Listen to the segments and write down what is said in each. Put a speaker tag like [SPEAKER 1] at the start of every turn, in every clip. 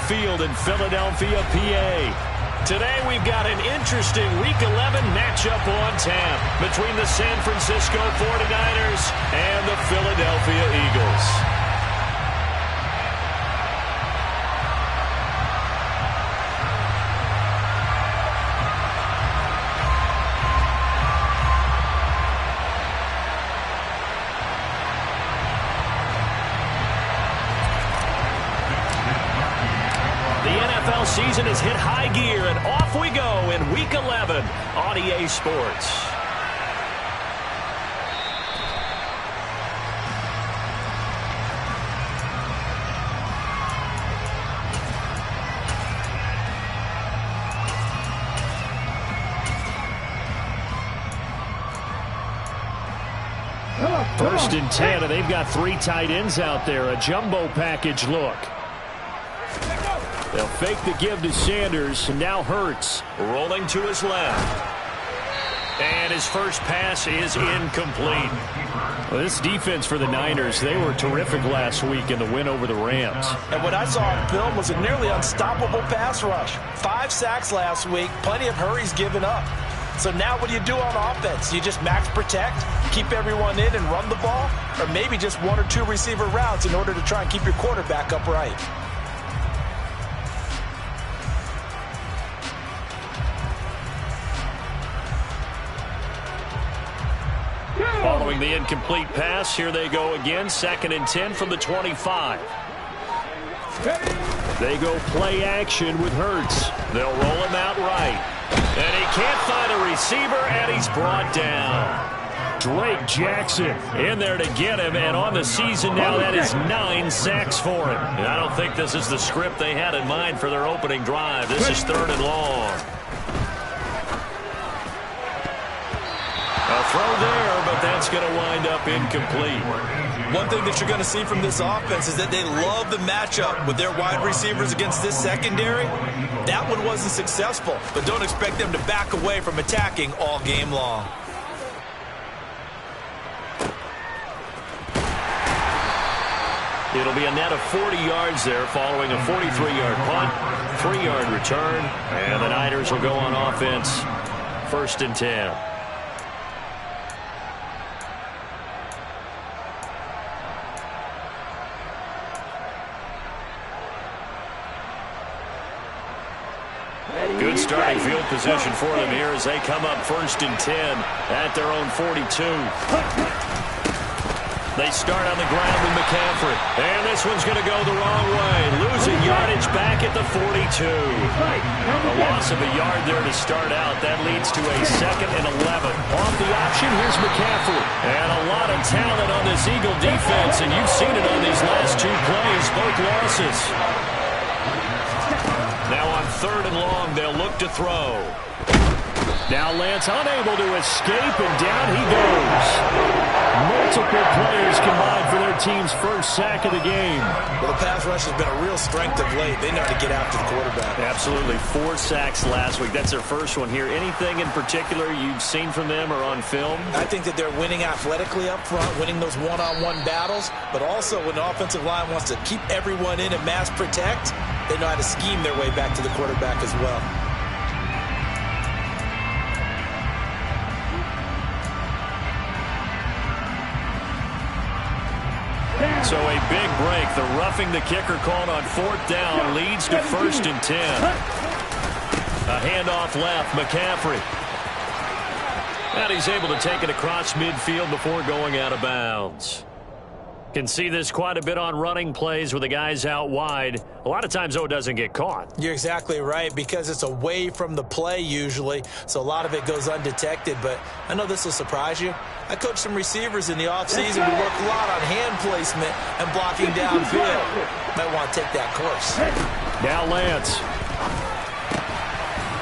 [SPEAKER 1] Field in Philadelphia, PA. Today we've got an interesting Week 11 matchup on tap between the San Francisco 49ers and the Philadelphia Eagles. Season has hit high gear, and off we go in Week 11 on EA Sports. First and 10, and they've got 3 tight ends out there. A jumbo package look. They'll fake the give to Sanders, and now Hurts rolling to his left. And his first pass is incomplete. Well, this defense for the Niners, they were terrific last week in the win over the Rams.
[SPEAKER 2] And what I saw on film was a nearly unstoppable pass rush. 5 sacks last week, plenty of hurries given up. So now what do you do on offense? You just max protect, keep everyone in and run the ball, or maybe just 1 or 2 receiver routes in order to try and keep your quarterback upright.
[SPEAKER 1] Following the incomplete pass, here they go again. 2nd and 10 from the 25. They go play action with Hurts. They'll roll him out right. And he can't find a receiver, and he's brought down. Drake Jackson in there to get him, and on the season now, that is 9 sacks for him. And I don't think this is the script they had in mind for their opening drive. This is 3rd and long. A throw there, but that's going to wind up incomplete.
[SPEAKER 2] One thing that you're going to see from this offense is that they love the matchup with their wide receivers against this secondary. That one wasn't successful, but don't expect them to back away from attacking all game long.
[SPEAKER 1] It'll be a net of 40 yards there following a 43-yard punt, 3-yard return, and the Niners will go on offense. 1st and 10. Good starting field position for them here as they come up 1st and 10 at their own 42. They start on the ground with McCaffrey. And this one's going to go the wrong way. Losing yardage back at the 42. A loss of a yard there to start out. That leads to a 2nd and 11. Off the option, here's McCaffrey. And a lot of talent on this Eagle defense. And you've seen it on these last 2 plays, both losses. Now on 3rd and long, they'll look to throw. Now Lance unable to escape, and down he goes. Multiple players combined for their team's first sack of the game.
[SPEAKER 2] Well, the pass rush has been a real strength of late. They know how to get after the quarterback.
[SPEAKER 1] Absolutely. 4 sacks last week. That's their first one here. Anything in particular you've seen from them or on film?
[SPEAKER 2] I think that they're winning athletically up front, winning those one-on-one battles, but also when the offensive line wants to keep everyone in and mass protect, they know how to scheme their way back to the quarterback as well.
[SPEAKER 1] So a big break. The roughing the kicker called on 4th down leads to 1st and 10. A handoff left, McCaffrey. And he's able to take it across midfield before going out of bounds. Can see this quite a bit on running plays with the guys out wide. A lot of times, though, it doesn't get caught.
[SPEAKER 2] You're exactly right, because it's away from the play usually, so a lot of it goes undetected. But I know this will surprise you. I coached some receivers in the offseason. We work a lot on hand placement and blocking downfield. Might want to take that course.
[SPEAKER 1] Now Lance.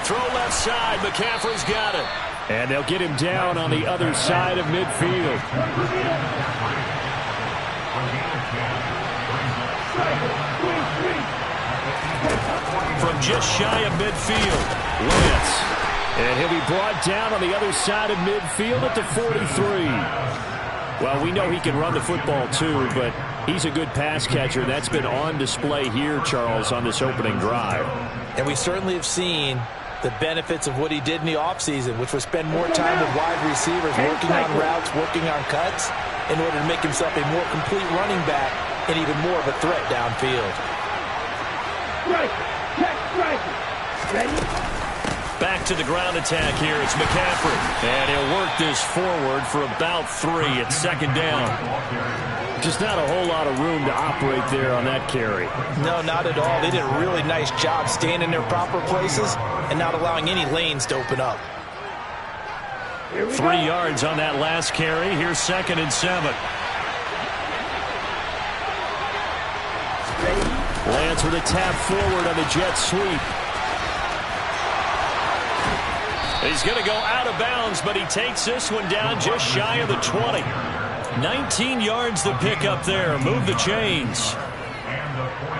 [SPEAKER 1] Throw left side. McCaffrey's got it. And they'll get him down on the other side of midfield. From just shy of midfield, Lance. And he'll be brought down on the other side of midfield at the 43. Well, we know he can run the football too, but He's a good pass catcher. That's been on display here, Charles, on this opening drive.
[SPEAKER 2] And we certainly have seen the benefits of what he did in the offseason, which was spend more time with wide receivers, working on routes, working on cuts, in order to make himself a more complete running back and even more of a threat downfield.
[SPEAKER 3] Right. Ready?
[SPEAKER 1] Back to the ground attack here. It's McCaffrey. And he'll work this forward for about 3 at second down. Just not a whole lot of room to operate there on that carry.
[SPEAKER 2] No, not at all. They did a really nice job staying in their proper places and not allowing any lanes to open up.
[SPEAKER 1] 3 yards on that last carry. Here's 2nd and 7. Lance with a tap forward on the jet sweep. He's going to go out of bounds, but he takes this one down just shy of the 20. 19 yards to pick up there. Move the chains.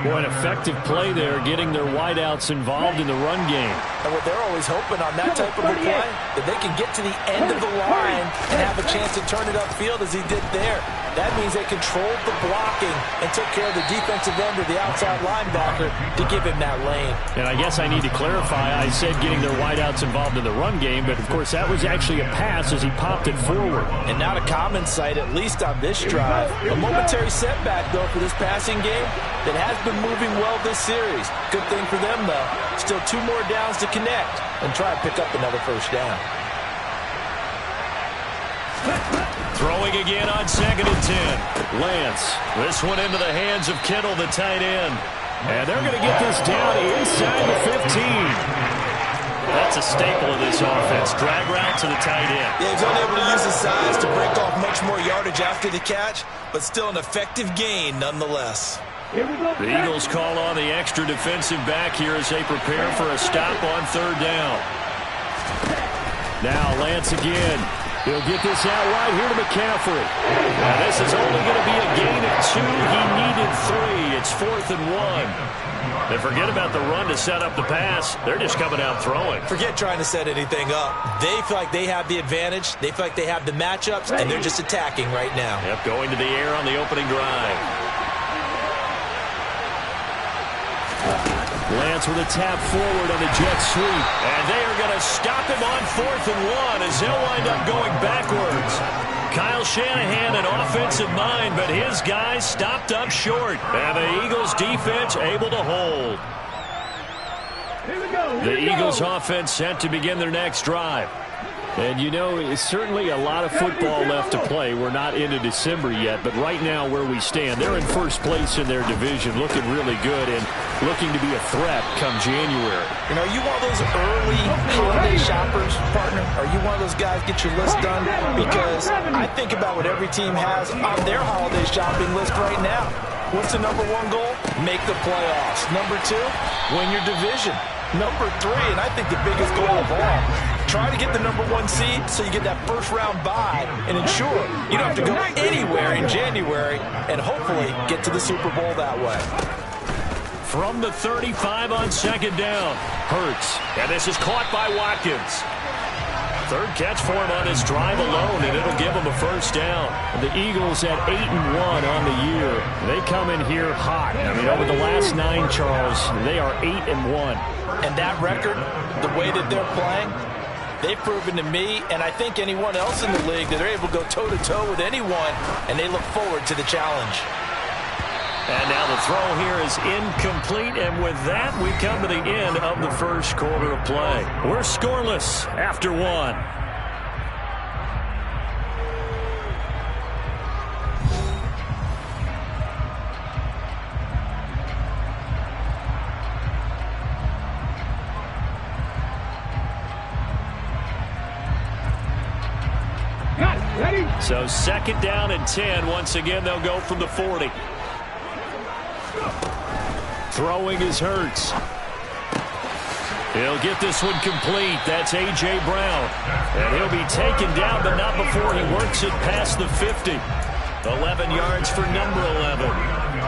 [SPEAKER 1] Boy, an effective play there, getting their wideouts involved in the run game.
[SPEAKER 2] And what they're always hoping on that type of a play, that they can get to the end of the line and have a chance to turn it upfield as he did there. That means they controlled the blocking and took care of the defensive end of the outside linebacker to give him that lane.
[SPEAKER 1] And I guess I need to clarify, I said getting their wideouts involved in the run game, but of course that was actually a pass as he popped it forward.
[SPEAKER 2] And not a common sight, at least on this drive. A momentary setback, though, for this passing game that has been moving well this series. Good thing for them, though. Still 2 more downs to connect and try to pick up another first down.
[SPEAKER 1] Throwing again on 2nd and 10. Lance. This one into the hands of Kittle, the tight end. And they're going to get this down inside the 15. That's a staple of this offense. Drag route to the tight end.
[SPEAKER 2] Yeah, he's only able to use his size to break off much more yardage after the catch, but still an effective gain nonetheless.
[SPEAKER 1] The Eagles call on the extra defensive back here as they prepare for a stop on 3rd down. Now Lance again. He'll get this out right here to McCaffrey. Now this is only going to be a gain of 2. He needed 3. It's 4th and 1. They forget about the run to set up the pass. They're just coming out throwing.
[SPEAKER 2] Forget trying to set anything up. They feel like they have the advantage. They feel like they have the matchups, and they're just attacking right now.
[SPEAKER 1] Yep, going to the air on the opening drive. Lance with a tap forward on the jet sweep. And they are going to stop him on 4th and 1 as he'll wind up going backwards. Kyle Shanahan, an offensive mind, but his guys stopped up short. And the Eagles defense able to hold. The Eagles offense set to begin their next drive. And, you know, it's certainly a lot of football left to play. We're not into December yet, but right now where we stand, they're in first place in their division, looking really good and looking to be a threat come January.
[SPEAKER 2] You know, are you one of those early holiday shoppers, partner? Are you one of those guys get your list done? Because I think about what every team has on their holiday shopping list right now. What's the number 1 goal? Make the playoffs. Number 2, win your division. Number 3, and I think the biggest goal of all, try to get the number 1 seed so you get that first-round bye and ensure you don't have to go anywhere in January and hopefully get to the Super Bowl that way.
[SPEAKER 1] From the 35 on 2nd down, Hurts. And this is caught by Watkins. 3rd catch for him on his drive alone, and it'll give him a first down. The Eagles at 8-1 on the year. They come in here hot. I mean, over the last 9, Charles, they are 8-1.
[SPEAKER 2] And that record, the way that they're playing, they've proven to me, and I think anyone else in the league, that they're able to go toe-to-toe with anyone, and they look forward to the challenge.
[SPEAKER 1] And now the throw here is incomplete, and with that, we come to the end of the first quarter of play. We're scoreless after 1. So 2nd down and 10. Once again, they'll go from the 40. Throwing is Hurts. He'll get this one complete. That's A.J. Brown. And he'll be taken down, but not before he works it past the 50. 11 yards for number 11.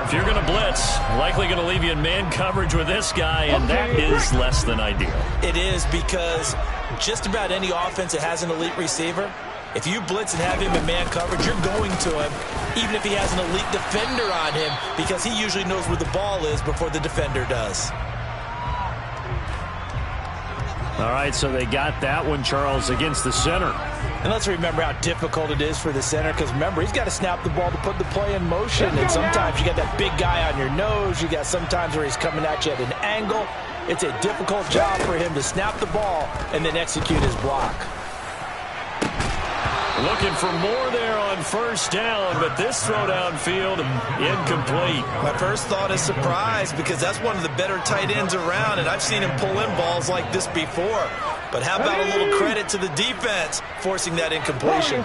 [SPEAKER 1] If you're going to blitz, likely going to leave you in man coverage with this guy, and that is less than ideal.
[SPEAKER 2] It is, because just about any offense that has an elite receiver, if you blitz and have him in man coverage, you're going to him even if he has an elite defender on him, because he usually knows where the ball is before the defender does.
[SPEAKER 1] All right, so they got that one, Charles, against the center.
[SPEAKER 2] And let's remember how difficult it is for the center, because remember, he's got to snap the ball to put the play in motion. And sometimes you got that big guy on your nose. You got sometimes where he's coming at you at an angle. It's a difficult job for him to snap the ball and then execute his block.
[SPEAKER 1] Looking for more there on first down, but this throw downfield incomplete.
[SPEAKER 2] My first thought is surprise, because that's one of the better tight ends around, and I've seen him pull in balls like this before. But how about a little credit to the defense forcing that incompletion?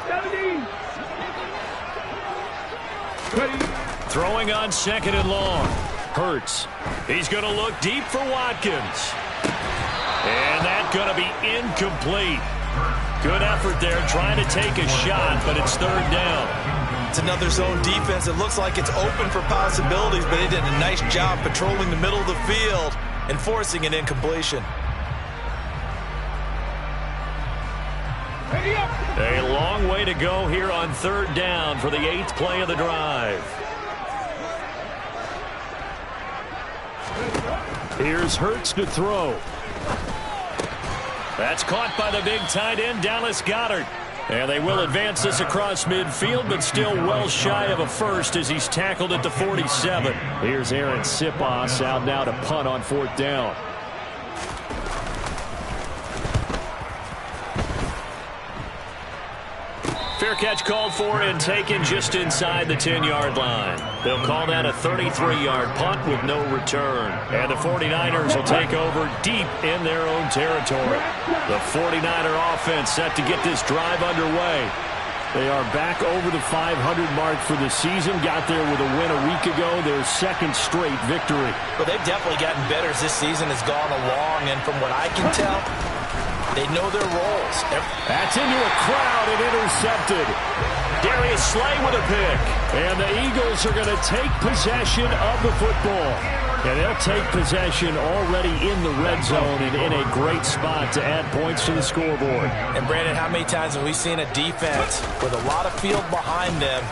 [SPEAKER 1] Throwing on second and long. Hurts. He's going to look deep for Watkins. And that's going to be incomplete. Good effort there trying to take a shot, but it's third down.
[SPEAKER 2] It's another zone defense. It looks like it's open for possibilities, but they did a nice job patrolling the middle of the field and forcing an incompletion.
[SPEAKER 1] A long way to go here on third down for the 8th play of the drive. Here's Hurts to throw. That's caught by the big tight end, Dallas Goedert. And they will advance this across midfield, but still well shy of a first as he's tackled at the 47. Here's Evanssticks out now to punt on fourth down. Fair catch called for and taken just inside the 10-yard line. They'll call that a 33-yard punt with no return. And the 49ers will take over deep in their own territory. The 49er offense set to get this drive underway. They are back over the 500 mark for the season. Got there with a win a week ago, their second straight victory.
[SPEAKER 2] Well, they've definitely gotten better as this season has gone along, and from what I can tell, they know their roles.
[SPEAKER 1] That's into a crowd and intercepted. Darius Slay with a pick. And the Eagles are going to take possession of the football. And they'll take possession already in the red zone and in a great spot to add points to the scoreboard.
[SPEAKER 2] And, Brandon, how many times have we seen a defense with a lot of field behind them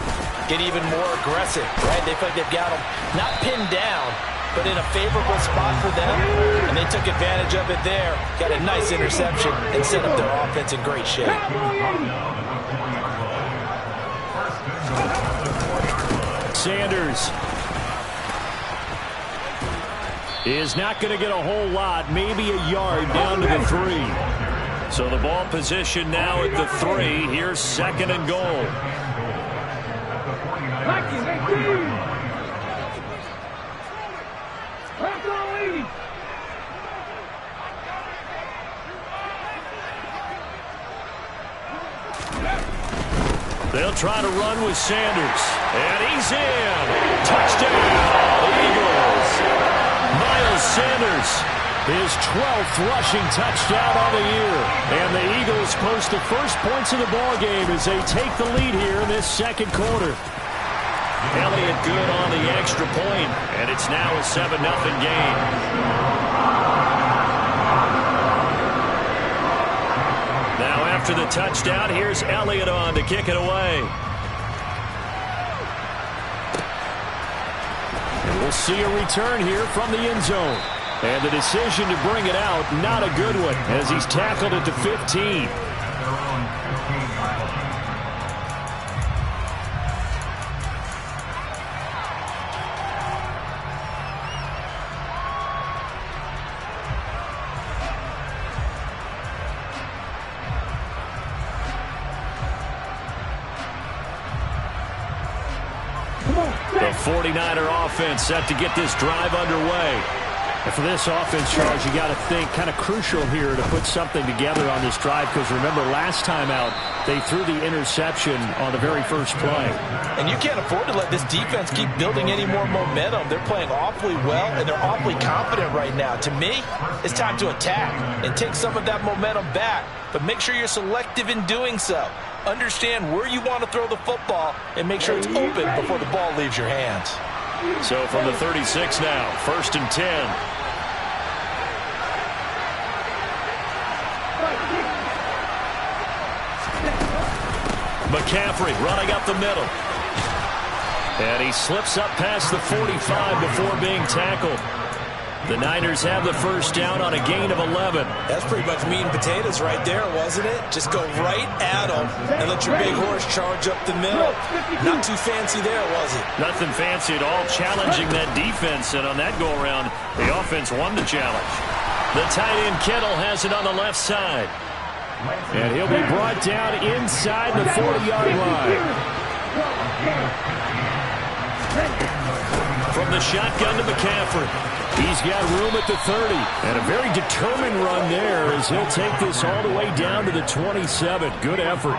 [SPEAKER 2] get even more aggressive, right? They feel like they've got them not pinned down, but in a favorable spot for them, and they took advantage of it there, got a nice interception, and set up their offense in great shape.
[SPEAKER 1] Sanders is not going to get a whole lot, maybe a yard down to the 3. So the ball position now at the 3. Here's second and goal. They'll try to run with Sanders. And he's in. Touchdown, Eagles. Miles Sanders, his 12th rushing touchdown on the year. And the Eagles post the first points of the ballgame as they take the lead here in this second quarter. Elliott good on the extra point, and it's now a 7-0 game. Now after the touchdown, here's Elliott on to kick it away. And we'll see a return here from the end zone. And the decision to bring it out, not a good one, as he's tackled at the 15. The 49er offense set to get this drive underway. And for this offense, Charles, you got to think kind of crucial here to put something together on this drive, because remember last time out they threw the interception on the very first play.
[SPEAKER 2] And you can't afford to let this defense keep building any more momentum. They're playing awfully well, and they're awfully confident right now. To me, it's time to attack and take some of that momentum back, but make sure you're selective in doing so. Understand where you want to throw the football and make sure it's open before the ball leaves your hands.
[SPEAKER 1] So from the 36 now, 1st and 10. McCaffrey running up the middle. And he slips up past the 45 before being tackled. The Niners have the first down on a gain of 11.
[SPEAKER 2] That's pretty much meat and potatoes right there, wasn't it? Just go right at them and let your big horse charge up the middle. Not too fancy there, was it?
[SPEAKER 1] Nothing fancy at all, challenging that defense. And on that go-around, the offense won the challenge. The tight end Kittle has it on the left side. And he'll be brought down inside the 40-yard line. From the shotgun to McCaffrey. He's got room at the 30. And a very determined run there as he'll take this all the way down to the 27. Good effort.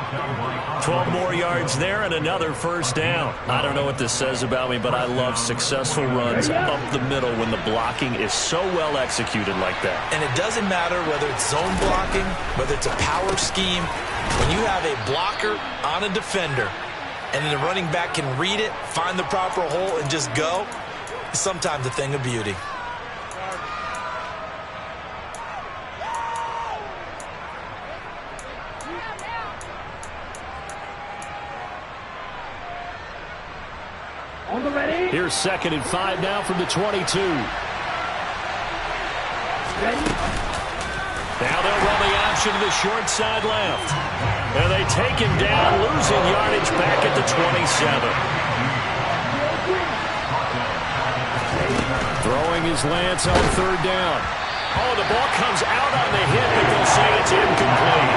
[SPEAKER 1] 12 more yards there and another first down. I don't know what this says about me, but I love successful runs up the middle when the blocking is so well executed like that.
[SPEAKER 2] And it doesn't matter whether it's zone blocking, whether it's a power scheme. When you have a blocker on a defender and the running back can read it, find the proper hole, and just go, it's sometimes a thing of beauty.
[SPEAKER 1] Here's 2nd and 5 now from the 22. Now they'll run the option to the short side left. And they take him down, losing yardage back at the 27. Throwing his Lance on 3rd down. Oh, the ball comes out on the hit, but they'll say it's incomplete.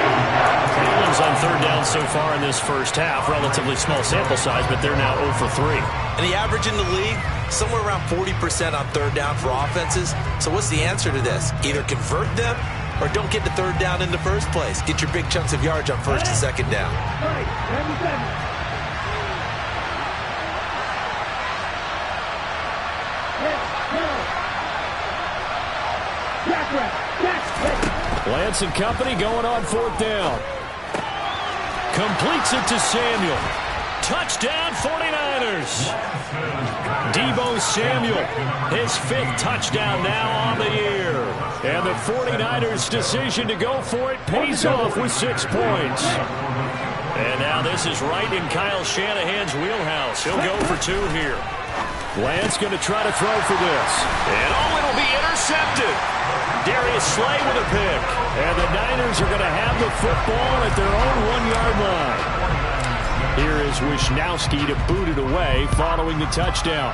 [SPEAKER 1] Cleveland's on 3rd down so far in this first half. Relatively small sample size, but they're now 0 for 3.
[SPEAKER 2] And the average in the league, somewhere around 40% on 3rd down for offenses. So what's the answer to this? Either convert them or don't get to 3rd down in the first place. Get your big chunks of yards on 1st and 2nd down.
[SPEAKER 1] Lance and company going on 4th down. Completes it to Samuel. Touchdown 49ers. Deebo Samuel, his 5th touchdown now on the year. And the 49ers' decision to go for it pays off with 6 points. And now this is right in Kyle Shanahan's wheelhouse. He'll go for 2 here. Lance going to try to throw for this. And it'll be intercepted. Darius Slay with a pick. And the Niners are going to have the football at their own 1-yard line. Here is Wisnowski to boot it away following the touchdown.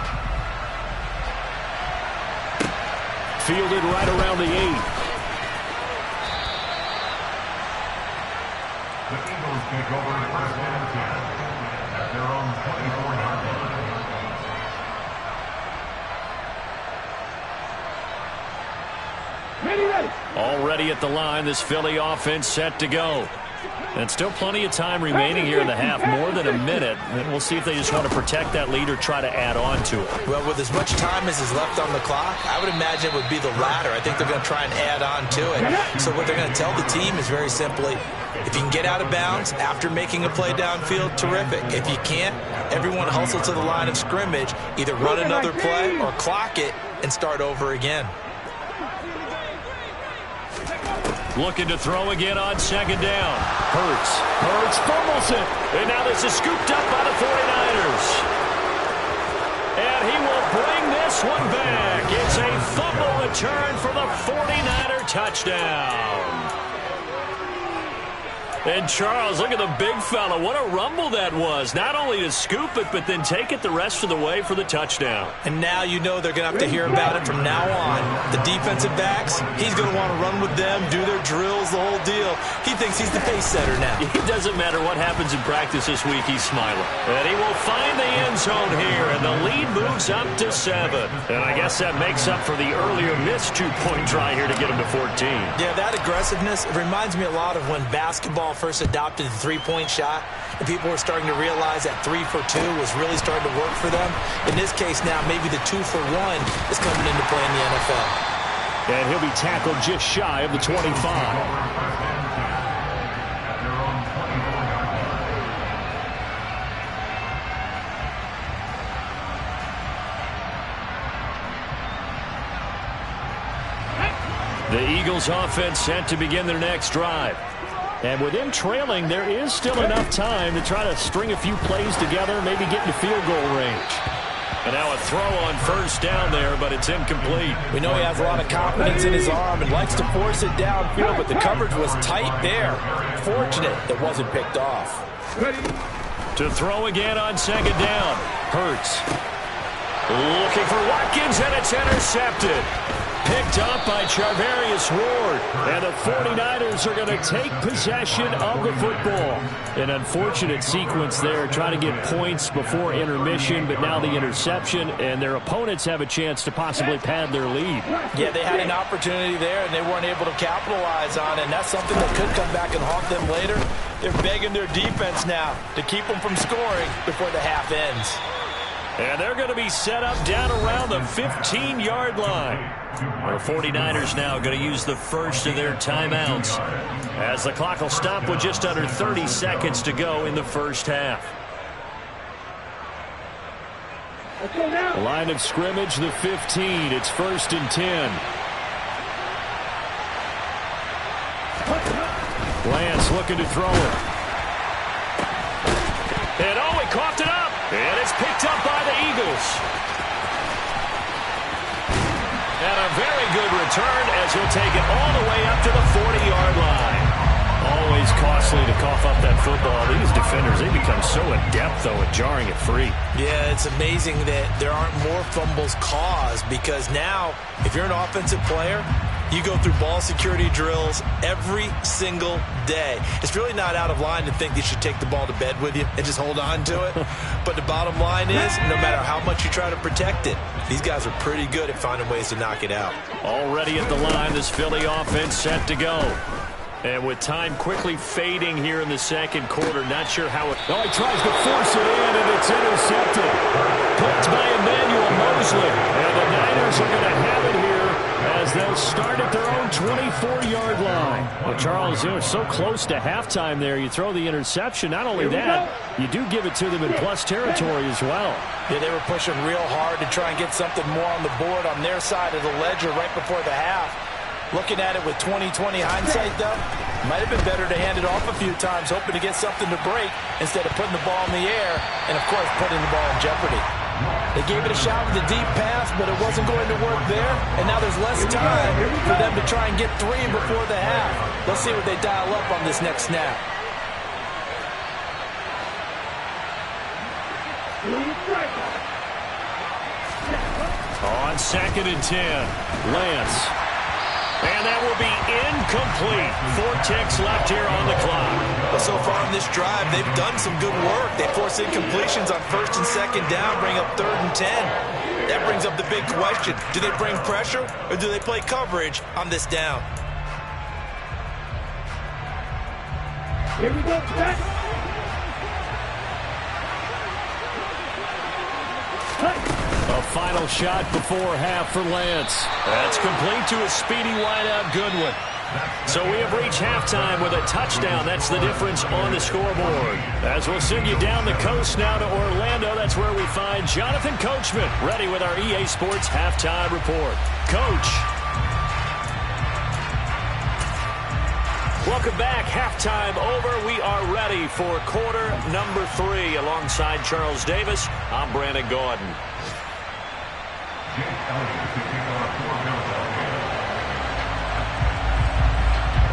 [SPEAKER 1] Fielded right around the 8.
[SPEAKER 4] The Eagles take over 1st and 10 at their own 24-yard line.
[SPEAKER 1] Already at the line, this Philly offense set to go. And still plenty of time remaining here in the half, more than a minute. And we'll see if they just want to protect that lead or try to add on to it.
[SPEAKER 2] Well, with as much time as is left on the clock, I would imagine it would be the latter. I think they're going to try and add on to it. So what they're going to tell the team is very simply, if you can get out of bounds after making a play downfield, terrific. If you can't, everyone hustle to the line of scrimmage, either run another play or clock it and start over again.
[SPEAKER 1] Looking to throw again on 2nd down. Hurts fumbles it. And now this is scooped up by the 49ers. And he will bring this one back. It's a fumble return for the 49er touchdown. And Charles, look at the big fella. What a rumble that was. Not only to scoop it, but then take it the rest of the way for the touchdown.
[SPEAKER 2] And now you know they're going to have to hear about it from now on. The defensive backs, he's going to want to run with them, do their drills, the whole deal. He thinks he's the pace setter now.
[SPEAKER 1] It doesn't matter what happens in practice this week, he's smiling. And he will find the end zone here, and the lead moves up to 7. And I guess that makes up for the earlier missed 2-point try here to get him to 14.
[SPEAKER 2] Yeah, that aggressiveness, it reminds me a lot of when basketball first adopted the 3-point shot, and people were starting to realize that 3 for 2 was really starting to work for them. In this case now, maybe the 2 for 1 is coming into play in the NFL.
[SPEAKER 1] And he'll be tackled just shy of the 25. The Eagles offense set to begin their next drive. And with them trailing, there is still enough time to try to string a few plays together, maybe get into field goal range. And now a throw on first down there, but it's incomplete.
[SPEAKER 2] We know he has a lot of confidence in his arm and likes to force it downfield, but the coverage was tight there. Fortunate it wasn't picked off.
[SPEAKER 1] To throw again on second down. Hurts. Looking for Watkins, and it's intercepted. Picked up by Charvarius Ward. And the 49ers are going to take possession of the football. An unfortunate sequence there, trying to get points before intermission, but now the interception, and their opponents have a chance to possibly pad their lead.
[SPEAKER 2] Yeah, they had an opportunity there, and they weren't able to capitalize on it, and that's something that could come back and haunt them later. They're begging their defense now to keep them from scoring before the half ends.
[SPEAKER 1] And they're going to be set up down around the 15-yard line. The 49ers now going to use the first of their timeouts, as the clock will stop with just under 30 seconds to go in the first half. Line of scrimmage, the 15. It's 1st and 10. Lance looking to throw it. And oh, he coughed it up. And it's picked up by the Eagles. And a very good return as he'll take it all the way up to the 40-yard line. Always costly to cough up that football. These defenders, they become so adept, though, at jarring it free.
[SPEAKER 2] Yeah, it's amazing that there aren't more fumbles caused, because now, if you're an offensive player, you go through ball security drills every single day. It's really not out of line to think you should take the ball to bed with you and just hold on to it. But the bottom line is, no matter how much you try to protect it, these guys are pretty good at finding ways to knock it out.
[SPEAKER 1] Already at the line, this Philly offense set to go. And with time quickly fading here in the second quarter, not sure how it... Oh, he tries to force it in, and it's intercepted. Picked by Emmanuel Mosley. And the Niners are going to have it here as they'll start at their own 24-yard line. Well, Charles, you're so close to halftime there. You throw the interception. Not only that, you do give it to them in plus territory as well.
[SPEAKER 2] Yeah, they were pushing real hard to try and get something more on the board on their side of the ledger right before the half. Looking at it with 20/20 hindsight, though, might have been better to hand it off a few times, hoping to get something to break instead of putting the ball in the air and, of course, putting the ball in jeopardy. They gave it a shot with a deep pass, but it wasn't going to work there, and now there's less time for them to try and get 3 before the half. Let's see what they dial up on this next snap.
[SPEAKER 1] On 2nd and 10, Lance. And that will be incomplete. 4 ticks left here on the clock.
[SPEAKER 2] But so far on this drive, they've done some good work. They force incompletions on 1st and 2nd down, bring up 3rd and 10. That brings up the big question. Do they bring pressure, or do they play coverage on this down?
[SPEAKER 3] Here we go, back.
[SPEAKER 1] A final shot before half for Lance. That's complete to a speedy wideout Goodwin. So we have reached halftime with a touchdown. That's the difference on the scoreboard. As we'll send you down the coast now to Orlando, that's where we find Jonathan Coachman, ready with our EA Sports Halftime Report. Coach. Welcome back. Halftime over. We are ready for quarter number 3. Alongside Charles Davis, I'm Brandon Gordon.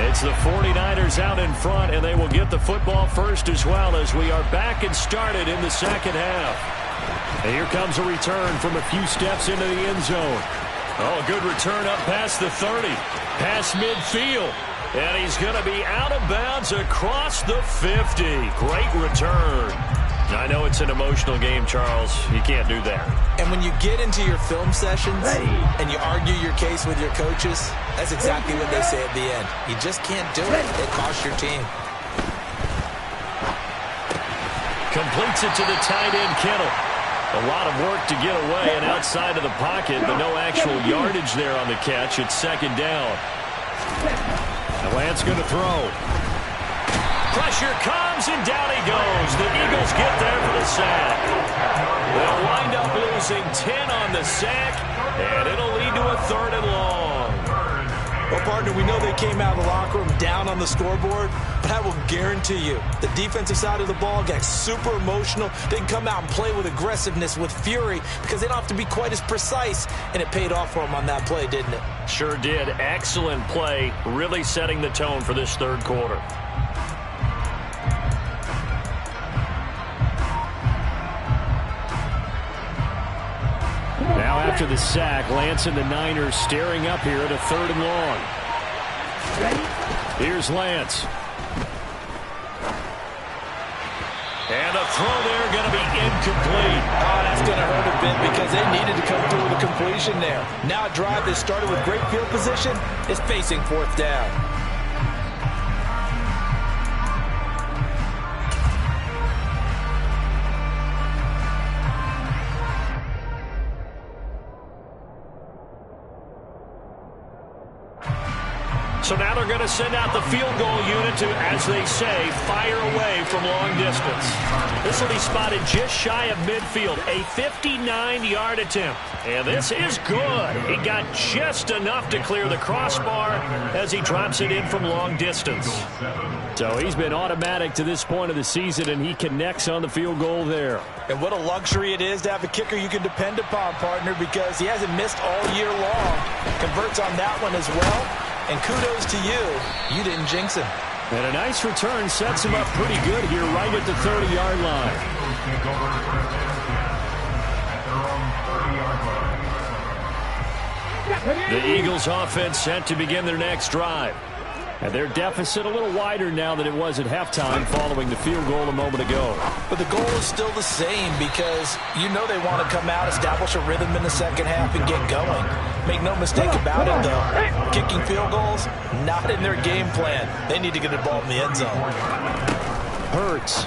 [SPEAKER 1] It's the 49ers out in front, and they will get the football first as well, as we are back and started in the second half. And here comes a return from a few steps into the end zone. Oh, good return up past the 30. Past midfield. And he's going to be out of bounds across the 50. Great return. I know it's an emotional game, Charles. You can't do that.
[SPEAKER 2] And when you get into your film sessions and you argue your case with your coaches, that's exactly what they say at the end. You just can't do it. It costs your team.
[SPEAKER 1] Completes it to the tight end, Kittle. A lot of work to get away and outside of the pocket, but no actual yardage there on the catch. It's 2nd down. And Lance going to throw. Pressure comes, and down he goes. The Eagles get there for the sack. They'll wind up losing 10 on the sack, and it'll lead to a 3rd and long.
[SPEAKER 2] Well, partner, we know they came out of the locker room down on the scoreboard, but I will guarantee you the defensive side of the ball got super emotional. They can come out and play with aggressiveness, with fury, because they don't have to be quite as precise, and it paid off for them on that play, didn't it?
[SPEAKER 1] Sure did. Excellent play, really setting the tone for this third quarter. Now after the sack, Lance and the Niners staring up here at a 3rd and long. Here's Lance. And a throw there going to be incomplete.
[SPEAKER 2] Oh, that's going to hurt a bit because they needed to come through with a completion there. Now a drive that started with great field position is facing 4th down.
[SPEAKER 1] So now they're going to send out the field goal unit to, as they say, fire away from long distance. This will be spotted just shy of midfield, a 59-yard attempt. And this is good. He got just enough to clear the crossbar as he drops it in from long distance. So he's been automatic to this point of the season, and he connects on the field goal there.
[SPEAKER 2] And what a luxury it is to have a kicker you can depend upon, partner, because he hasn't missed all year long. Converts on that one as well. And kudos to you. You didn't jinx him.
[SPEAKER 1] And a nice return sets him up pretty good here right at the 30-yard line. The Eagles offense set to begin their next drive. And their deficit a little wider now than it was at halftime following the field goal a moment ago.
[SPEAKER 2] But the goal is still the same because you know they want to come out, establish a rhythm in the second half, and get going. Make no mistake about it, though. Kicking field goals, not in their game plan. They need to get the ball in the end zone.
[SPEAKER 1] Hurts.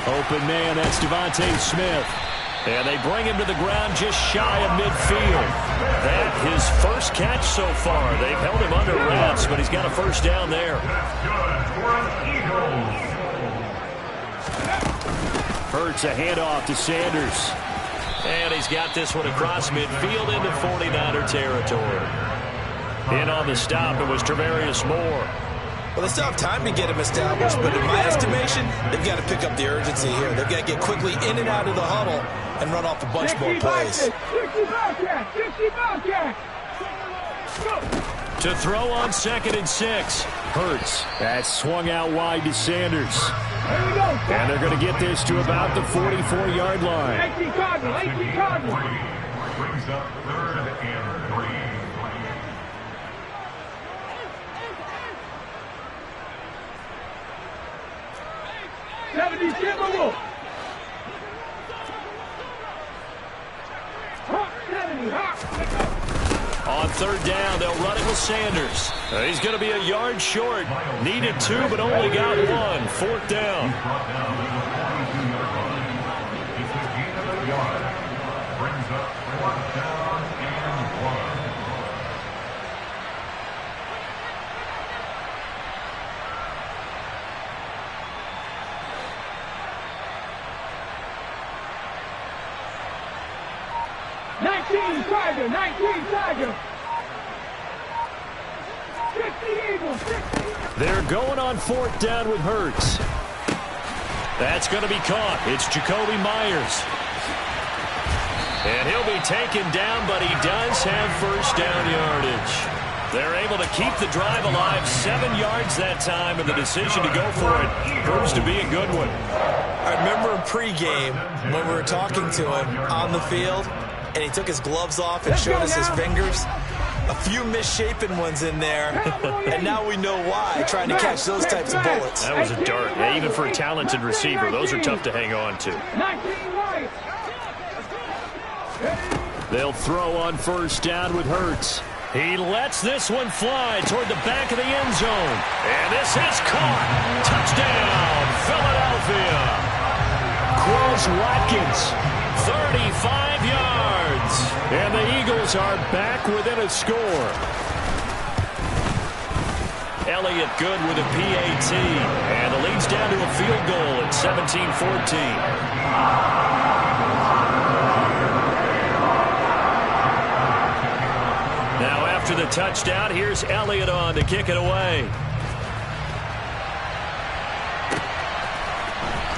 [SPEAKER 1] Open man, that's Devontae Smith. And they bring him to the ground just shy of midfield. That his first catch so far. They've held him under wraps, but he's got a first down there. Hurts a handoff to Sanders. And he's got this one across midfield into 49er territory. In on the stop, it was Travarius Moore.
[SPEAKER 2] Well, they still have time to get him established, but in my estimation, they've got to pick up the urgency here. They've got to get quickly in and out of the huddle and run off a bunch more plays.
[SPEAKER 1] To throw on 2nd and 6. Hurts. That's swung out wide to Sanders. And they're going to get this to about the 44-yard line.
[SPEAKER 4] Brings up 3rd and 3.
[SPEAKER 1] On 3rd down, they'll run it with Sanders. He's going to be a yard short. Needed 2, but only got 1. 4th down.
[SPEAKER 4] Brings up 4th down and 1.
[SPEAKER 3] Tiger, 19 Tiger. 60 Eagles, 60.
[SPEAKER 1] They're going on 4th down with Hurts. That's going to be caught. It's Jacoby Myers. And he'll be taken down, but he does have first down yardage. They're able to keep the drive alive, 7 yards that time, and the decision to go for it proves to be a good one.
[SPEAKER 2] I remember in pregame when we were talking to him on the field, and he took his gloves off and showed us his fingers. A few misshapen ones in there, and now we know why, trying to catch those types of bullets.
[SPEAKER 1] That was a dart. Yeah, even for a talented receiver, those are tough to hang on to. They'll throw on first down with Hurts. He lets this one fly toward the back of the end zone. And this is caught. Touchdown, Philadelphia. Quez Watkins, 35 yards. And the Eagles are back within a score. Elliott good with a PAT. And the lead's down to a field goal at 17-14. after the touchdown, here's Elliott on to kick it away.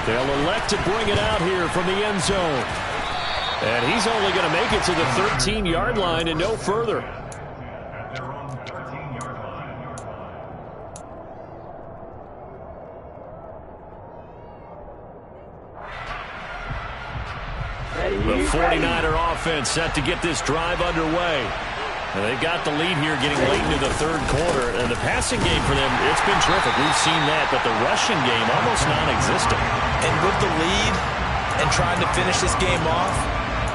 [SPEAKER 1] They'll elect to bring it out here from the end zone. And he's only going to make it to the 13-yard line and no further. The 49er offense set to get this drive underway. And they've got the lead here getting late into the third quarter. And the passing game for them, it's been terrific. We've seen that, but the rushing game almost non-existent.
[SPEAKER 2] And with the lead and trying to finish this game off,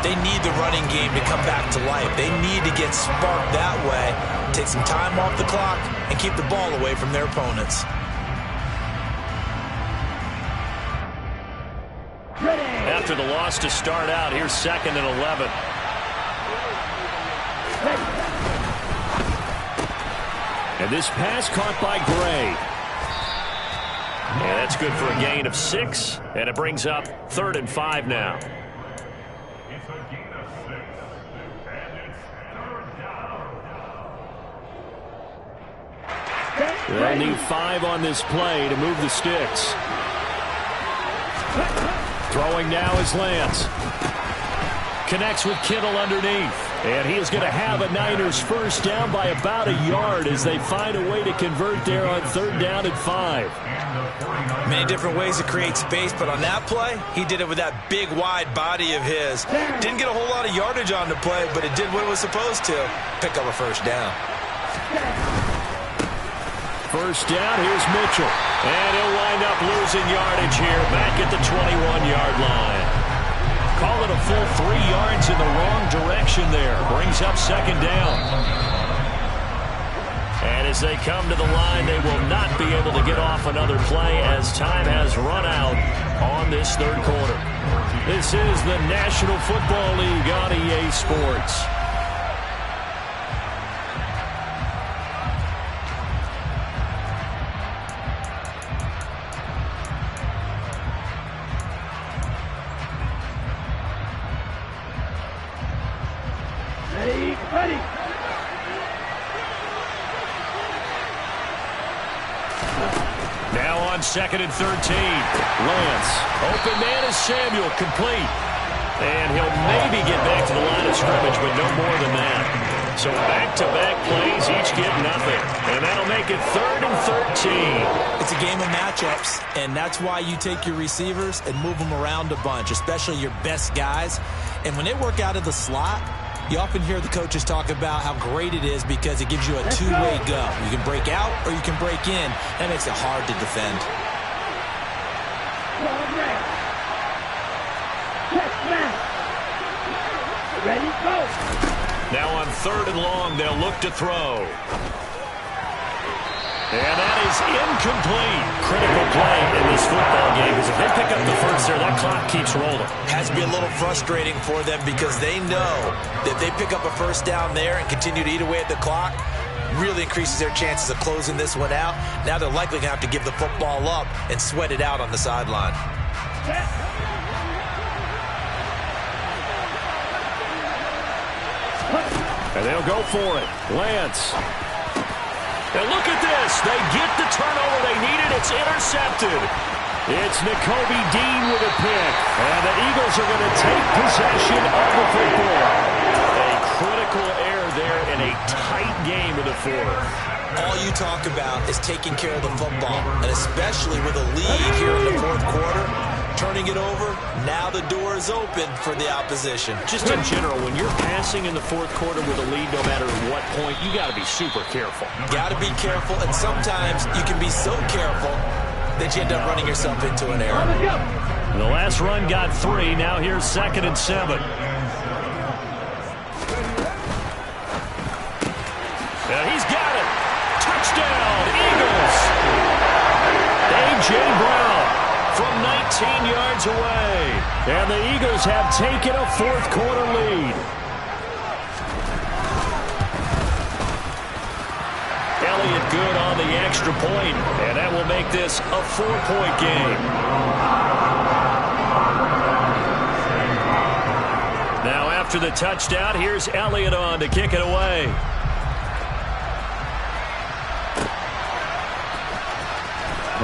[SPEAKER 2] they need the running game to come back to life. They need to get sparked that way, take some time off the clock, and keep the ball away from their opponents.
[SPEAKER 1] After the loss to start out, here's 2nd and 11. And this pass caught by Gray. And that's good for a gain of 6. And it brings up 3rd and 5 now.
[SPEAKER 4] It's a gain of 6. And it's 3rd down.
[SPEAKER 1] They'll need 5 on this play to move the sticks. Throwing now is Lance. Connects with Kittle underneath. And he is going to have a Niners first down by about a yard as they find a way to convert there on 3rd down and 5.
[SPEAKER 2] Many different ways to create space, but on that play, he did it with that big, wide body of his. Didn't get a whole lot of yardage on the play, but it did what it was supposed to. Pick up a first down.
[SPEAKER 1] First down, here's Mitchell. And he'll wind up losing yardage here back at the 21-yard line. Call it a full 3 yards in the wrong direction there. Brings up 2nd down. And as they come to the line, they will not be able to get off another play as time has run out on this 3rd quarter. This is the National Football League on EA Sports.
[SPEAKER 3] Ready.
[SPEAKER 1] Now on 2nd and 13. Lance. Open man is Samuel. Complete. And he'll maybe get back to the line of scrimmage, but no more than that. So back-to-back plays, each get nothing. And that'll make it 3rd and 13.
[SPEAKER 2] It's a game of matchups, and that's why you take your receivers and move them around a bunch, especially your best guys. And when they work out of the slot, you often hear the coaches talk about how great it is because it gives you a two-way go. You can break out or you can break in. That makes it hard to defend.
[SPEAKER 3] Ready, go.
[SPEAKER 1] Now on 3rd and long, they'll look to throw. And that is incomplete. Critical play in this football game because if they pick up the first there, that clock keeps rolling.
[SPEAKER 2] Has to be a little frustrating for them because they know that if they pick up a first down there and continue to eat away at the clock, really increases their chances of closing this one out. Now they're likely going to have to give the football up and sweat it out on the sideline.
[SPEAKER 1] And they'll go for it. Lance. And look at this. They get the turnover they needed. It's intercepted. It's Nakobe Dean with a pick. And the Eagles are going to take possession of the football. A critical error there in a tight game in the 4th.
[SPEAKER 2] All you talk about is taking care of the football, and especially with a lead here in the 4th quarter, turning it over, now the door is open for the opposition.
[SPEAKER 1] Just in general, when you're passing in the 4th quarter with a lead, no matter what point, you got to be super careful.
[SPEAKER 2] Got to be careful, and sometimes you can be so careful that you end up running yourself into an error.
[SPEAKER 1] The last run got 3. Now here's 2nd and 7. Now he's got it. Touchdown, Eagles. A.J. Brown from 19 yards away. And the Eagles have taken a 4th quarter lead. Elliott good on the extra point, and that will make this a 4-point game. Now after the touchdown, here's Elliott on to kick it away.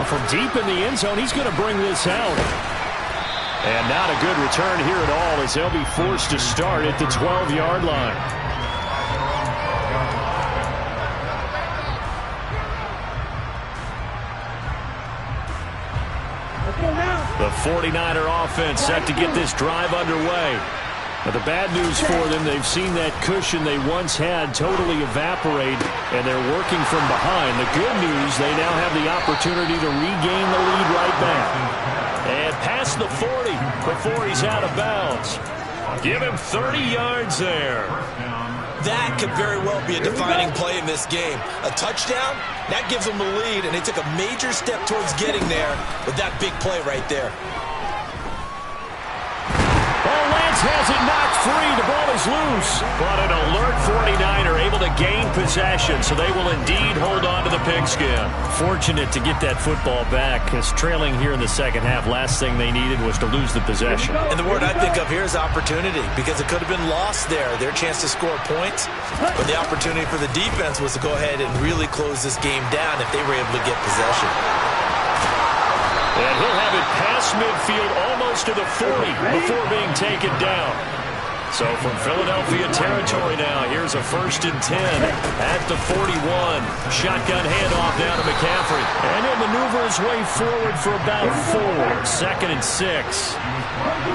[SPEAKER 1] Well, from deep in the end zone, he's going to bring this out. And not a good return here at all as they'll be forced to start at the 12-yard line. The 49er offense set to get this drive underway. Now, the bad news for them, they've seen that cushion they once had totally evaporate, and they're working from behind. The good news, they now have the opportunity to regain the lead right back. And past the 40 before he's out of bounds. Give him 30 yards there.
[SPEAKER 2] That could very well be a defining play in this game. A touchdown, that gives them the lead, and they took a major step towards getting there with that big play right there.
[SPEAKER 1] Has it knocked free. The ball is loose. But an alert 49er able to gain possession, so they will indeed hold on to the pigskin. Fortunate to get that football back, because trailing here in the second half, last thing they needed was to lose the possession.
[SPEAKER 2] And the word I think of here is opportunity, because it could have been lost there, their chance to score points. But the opportunity for the defense was to go ahead and really close this game down if they were able to get possession.
[SPEAKER 1] And he'll have it past midfield almost to the 40 before being taken down. So from Philadelphia territory now, here's a 1st and 10 at the 41. Shotgun handoff down to McCaffrey. And he'll maneuver his way forward for about 4. 2nd and 6.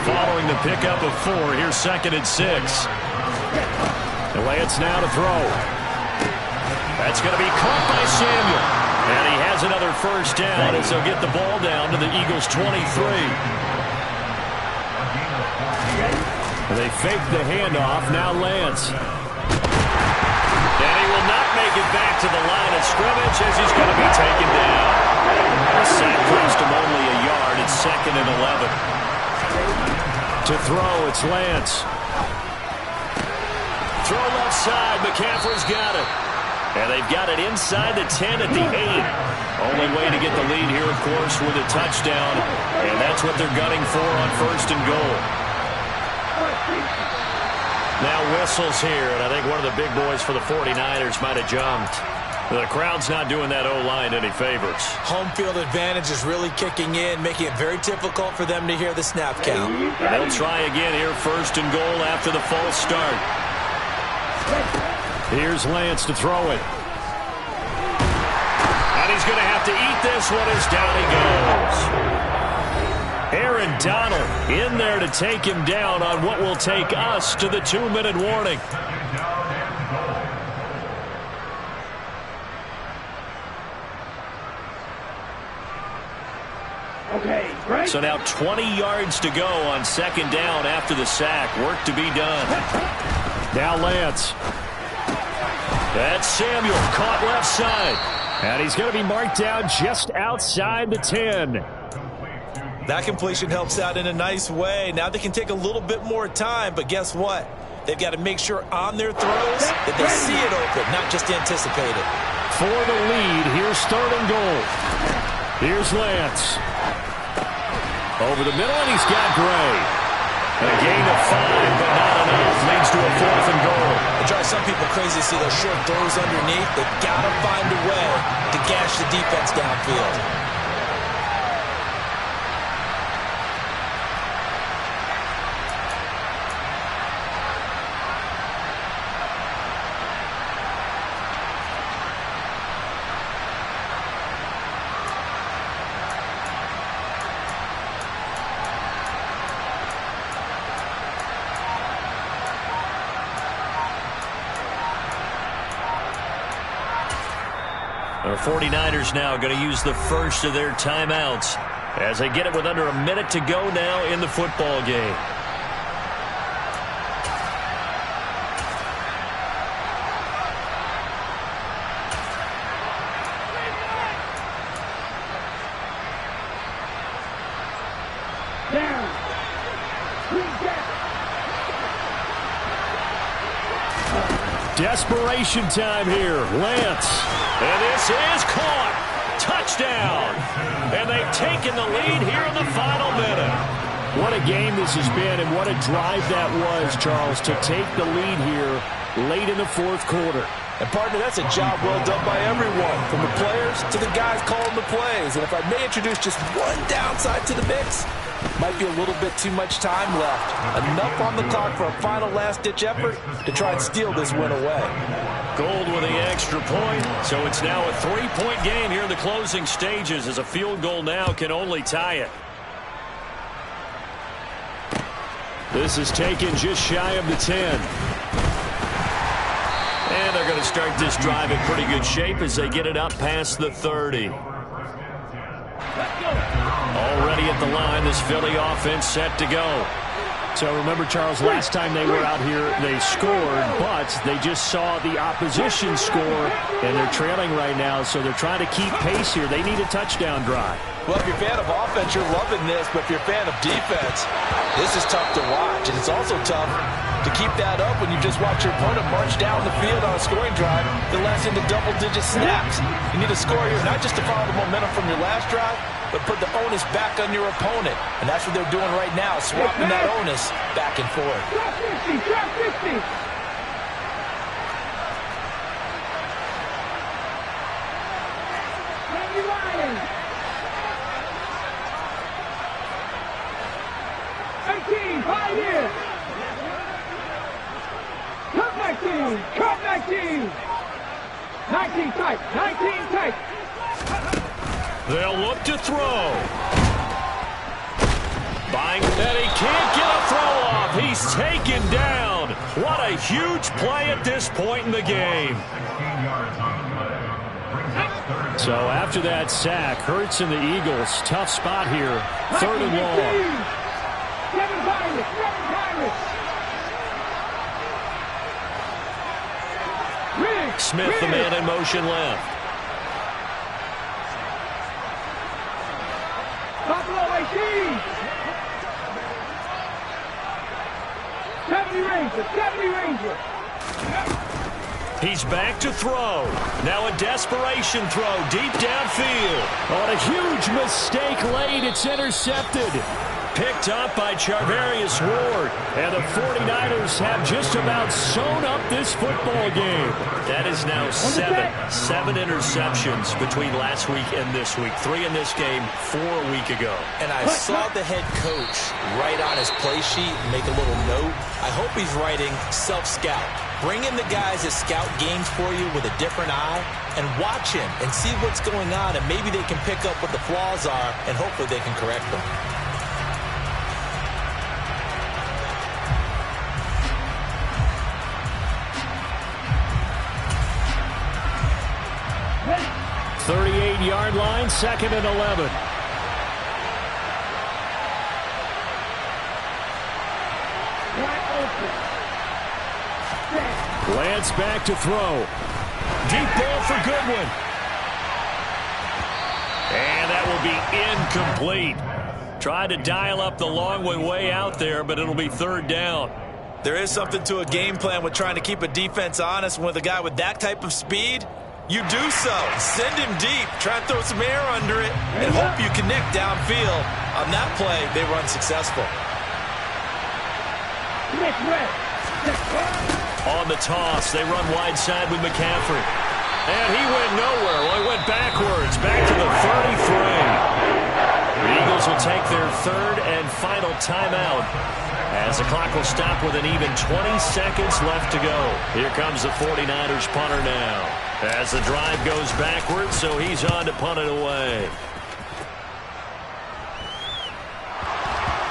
[SPEAKER 1] Following the pickup of 4, here's 2nd and 6. Lance now to throw. That's going to be caught by Samuel. And he has another 1st down as they'll get the ball down to the Eagles' 23. They fake the handoff. Now Lance. And he will not make it back to the line of scrimmage as he's going to be taken down. The sack cost him only a yard. It's 2nd and 11. To throw, it's Lance. Throw left side. McCaffrey's got it. And they've got it inside the 10 at the 8. Only way to get the lead here, of course, with a touchdown. And that's what they're gunning for on 1st and goal. Now whistles here, and I think one of the big boys for the 49ers might have jumped. The crowd's not doing that O-line any favors.
[SPEAKER 2] Home field advantage is really kicking in, making it very difficult for them to hear the snap count.
[SPEAKER 1] And they'll try again here, 1st and goal after the false start. Here's Lance to throw it. And he's going to have to eat this one as down he goes. Aaron Donald in there to take him down on what will take us to the 2-minute warning.
[SPEAKER 3] Okay, right.
[SPEAKER 1] So now 20 yards to go on 2nd down after the sack. Work to be done. Now Lance. That's Samuel, caught left side. And he's going to be marked down just outside the 10.
[SPEAKER 2] That completion helps out in a nice way. Now they can take a little bit more time, but guess what? They've got to make sure on their throws that they see it open, not just anticipate it.
[SPEAKER 1] For the lead, here's 3rd and goal. Here's Lance. Over the middle, and he's got Gray. A gain of 5, but not enough. Leads to a 4th and goal.
[SPEAKER 2] It drives some people crazy to see those short throws underneath. They've got to find a way to gash the defense downfield.
[SPEAKER 1] The 49ers now going to use the first of their timeouts as they get it with under a minute to go now in the football game.
[SPEAKER 3] Down.
[SPEAKER 1] Desperation time here. Lance. And this is caught. Touchdown. And they've taken the lead here in the final minute. What a game this has been, and what a drive that was, Charles, to take the lead here late in the 4th quarter.
[SPEAKER 2] And partner, that's a job well done by everyone, from the players to the guys calling the plays. And if I may introduce just one downside to the mix, might be a little bit too much time left. Enough on the clock for a final last-ditch effort to try and steal this win away.
[SPEAKER 1] Gold with the extra point, so it's now a 3-point game here in the closing stages, as a field goal now can only tie it. This is taken just shy of the 10. And they're going to start this drive in pretty good shape as they get it up past the 30. Already at the line, this Philly offense set to go. So remember, Charles, last time they were out here, they scored, but they just saw the opposition score, and they're trailing right now, so they're trying to keep pace here. They need a touchdown drive.
[SPEAKER 2] Well, if you're a fan of offense, you're loving this, but if you're a fan of defense, this is tough to watch, and it's also tough to keep that up when you just watch your opponent march down the field on a scoring drive that lasts into double-digit snaps. You need to score here, not just to follow the momentum from your last drive, but put the onus back on your opponent. And that's what they're doing right now, swapping that onus back and forth.
[SPEAKER 3] Drop 50, drop 50. Randy Ryan. 18, 5 years. Come back team, come back team. 19 tight, 19 tight.
[SPEAKER 1] They'll look to throw. Buying that he can't get a throw off. He's taken down. What a huge play at this point in the game. So after that sack, Hurts and the Eagles, tough spot here. 3rd and long. Smith, the man in motion left.
[SPEAKER 3] Buffalo 18. 70 Ranger, 70 Ranger.
[SPEAKER 1] He's back to throw. Now a desperation throw deep downfield. On a huge mistake late, it's intercepted. Picked up by Charvarius Ward. And the 49ers have just about sewn up this football game. That is now seven interceptions between last week and this week. 3 in this game, 4 a week ago.
[SPEAKER 2] And I saw the head coach write on his play sheet and make a little note. I hope he's writing self-scout. Bring in the guys that scout games for you with a different eye and watch him and see what's going on, and maybe they can pick up what the flaws are, and hopefully they can correct them.
[SPEAKER 1] Yard line, 2nd and 11. Lance back to throw. Deep ball for Goodwin. And that will be incomplete. Tried to dial up the long way out there, but it'll be 3rd down.
[SPEAKER 2] There is something to a game plan with trying to keep a defense honest. With a guy with that type of speed, you do so. Send him deep. Try and throw some air under it and hope you connect downfield. On that play, they run successful.
[SPEAKER 1] On the toss, they run wide side with McCaffrey. And he went nowhere. Well, he went backwards, back to the 33. The Eagles will take their 3rd and final timeout, as the clock will stop with an even 20 seconds left to go. Here comes the 49ers punter now, as the drive goes backwards, so he's on to punt it away.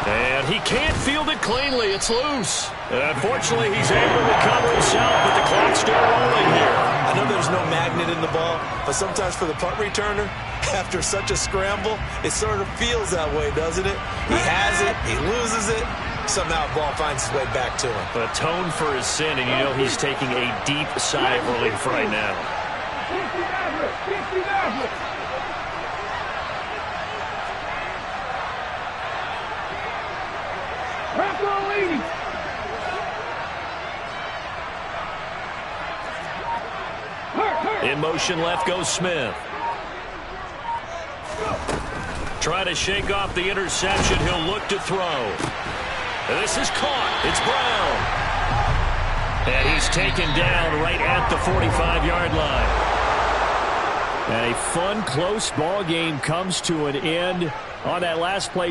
[SPEAKER 1] And he can't field it cleanly. It's loose. And unfortunately, he's able to recover himself, but the clock's still rolling here.
[SPEAKER 2] I know there's no magnet in the ball, but sometimes for the punt returner, after such a scramble, it sort of feels that way, doesn't it? He has it, he loses it, somehow the ball finds its way back to him.
[SPEAKER 1] Atone for his sin, and you know he's taking a deep sigh of relief right now. In motion left goes Smith. Trying to shake off the interception. He'll look to throw. This is caught. It's Brown. And he's taken down right at the 45-yard line. And a fun, close ball game comes to an end on that last play.